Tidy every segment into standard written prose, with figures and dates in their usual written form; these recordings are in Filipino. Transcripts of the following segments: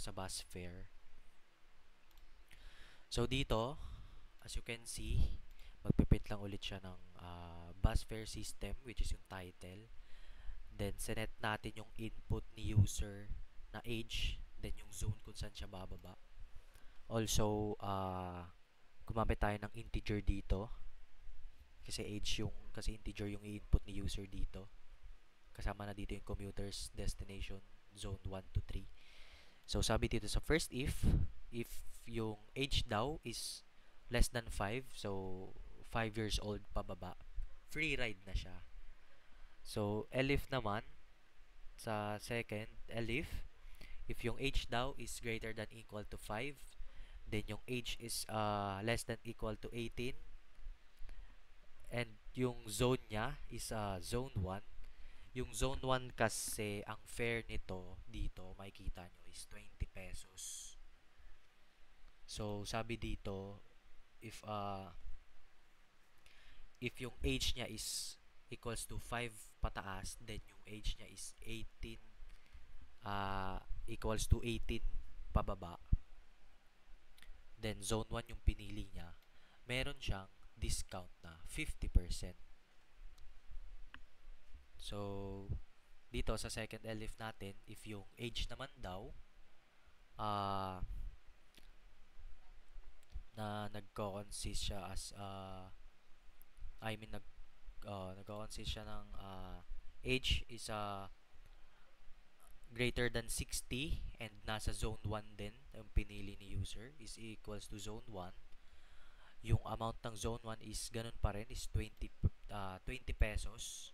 dito sa bus fare. So dito, as you can see, magpiprint lang ulit siya ng bus fare system, which is yung title. Then sinet natin yung input ni user na age, then yung zone kung saan siya bababa. Also, gumamit tayo ng integer dito kasi integer yung i-input ni user dito. Kasama na dito yung commuter's destination zone 1 to 3. So sabi dito sa first if yung age daw is less than 5, so 5 years old pababa, free ride na siya. So elif naman sa second, elif if yung age daw is greater than equal to 5, then yung age is less than equal to 18, and yung zone niya is zone 1. Yung zone 1 kasi, ang fare nito dito, makikita nyo, is 20 pesos. So, sabi dito, if yung age niya is equals to 5 pataas, then yung age niya is 18, equals to 18 pababa, then zone 1 yung pinili niya, meron siyang discount na 50%. So, dito sa second elif natin, if yung age naman daw na nagko-consist siya as nagko-consist siya ng age is greater than 60 and nasa zone 1 din, yung pinili ni user is equals to zone 1, yung amount ng zone 1 is ganun pa rin, is 20 pesos.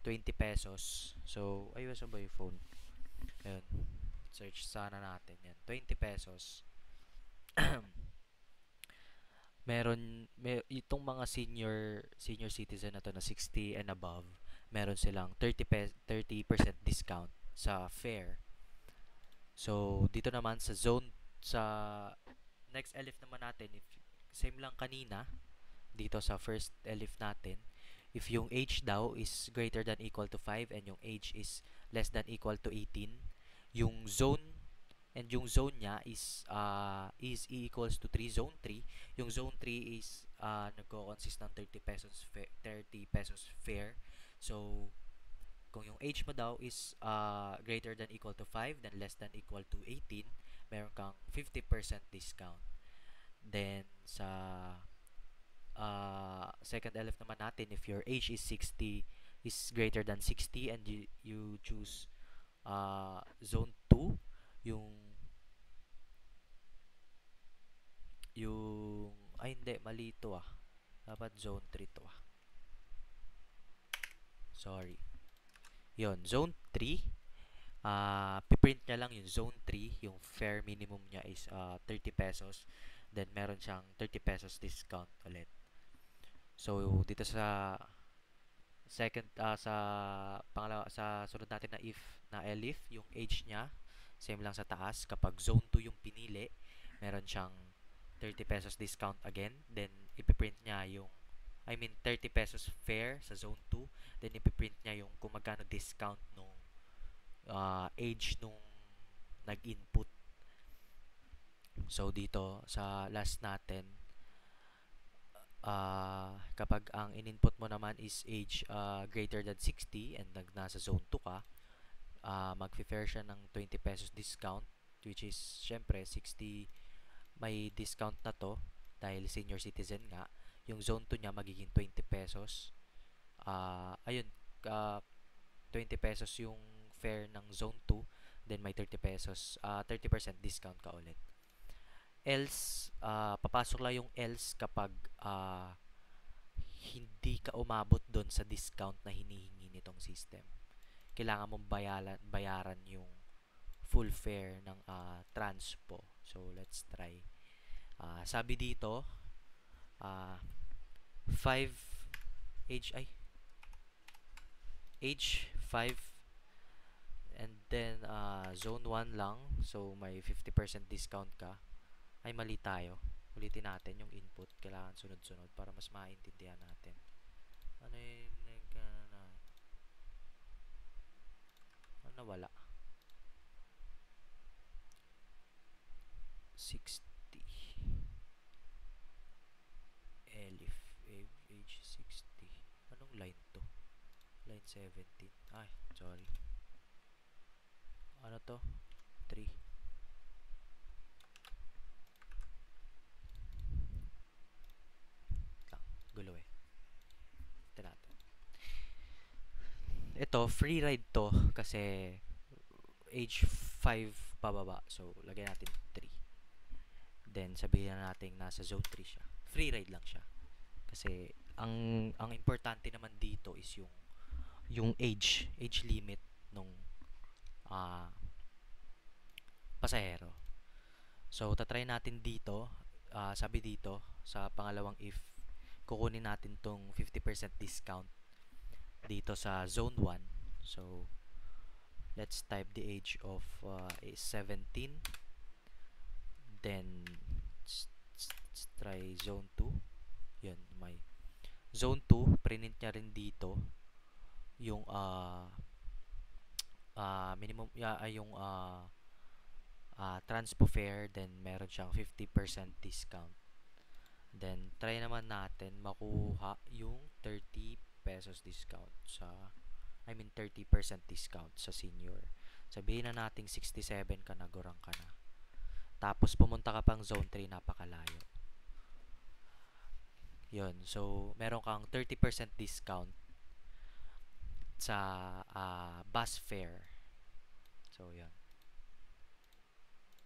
20 pesos. So, ayun sa ba yung phone? Ayun. Search sana natin yan. 20 pesos. Itong mga senior citizen na to na 60 and above, meron silang 30% discount sa fare. So, dito naman sa next elif naman natin, if same lang kanina, dito sa first elif natin, if yung age daw is greater than equal to 5 and yung age is less than equal to 18, yung zone niya is equals to 3, zone 3. Yung zone 3 is nagko-consist ng 30 pesos fare. So, kung yung age mo daw is greater than equal to 5, then less than equal to 18, meron kang 50% discount. Then, sa second elif naman natin, if your age is greater than 60 and you choose zone 2, hindi, mali ito dapat zone 3 to sorry, yon zone 3, piprint niya lang yung zone 3, yung fare minimum niya is 30 pesos, then meron siyang 30 pesos discount ulit. So dito sa second sa sunod natin na elif, yung age niya same lang sa taas. Kapag zone 2 yung pinili, meron siyang 30 pesos discount again, then ipiprint niya yung 30 pesos fare sa zone 2, then ipiprint niya yung kung magkano discount nung age nung nag-input. So dito sa last natin, kapag ang in-input mo naman is age greater than 60 and nasa zone 2 ka, mag-fare siya ng 20 pesos discount, which is syempre 60 may discount na to dahil senior citizen nga. Yung zone 2 niya magiging 20 pesos. 20 pesos yung fare ng zone 2, then may 30 pesos 30% discount ka ulit. Else, papasok lang yung else kapag hindi ka umabot doon sa discount na hinihingi nitong system. Kailangan mong bayaran yung full fare ng transpo. So, let's try. Sabi dito, 5 and then zone 1 lang, so may 50% discount ka. Ay, mali tayo. Ulitin natin yung input. Kailangan sunod-sunod para mas maintindihan natin. Ano yung nawala? 60. Elif, age 60. Anong line to? Line 17. Ay, sorry. Ano to? 3. Lang, gulo eh. Ito natin. Ito, free ride to kasi age 5 pababa. So, lagyan natin 3. Then, sabihin na natin nasa zone 3 siya. Free ride lang siya. Kasi, ang importante naman dito is yung age limit nung ah, pasahero. So, tatry natin dito. Sabi dito, sa pangalawang if, kukunin natin tong 50% discount dito sa zone 1. So, let's type the age of is 17. Then, let's try zone 2. Yun, may zone 2, print niya rin dito yung minimum, yung transpo fare, then meron siyang 50% discount. Then, try naman natin makuha yung 30 pesos discount I mean 30% discount sa senior. Sabihin na nating 67 ka na, gurang ka na. Tapos pumunta ka pang zone 3, napakalayo. Yun, so meron kang 30% discount sa bus fare. So, yun.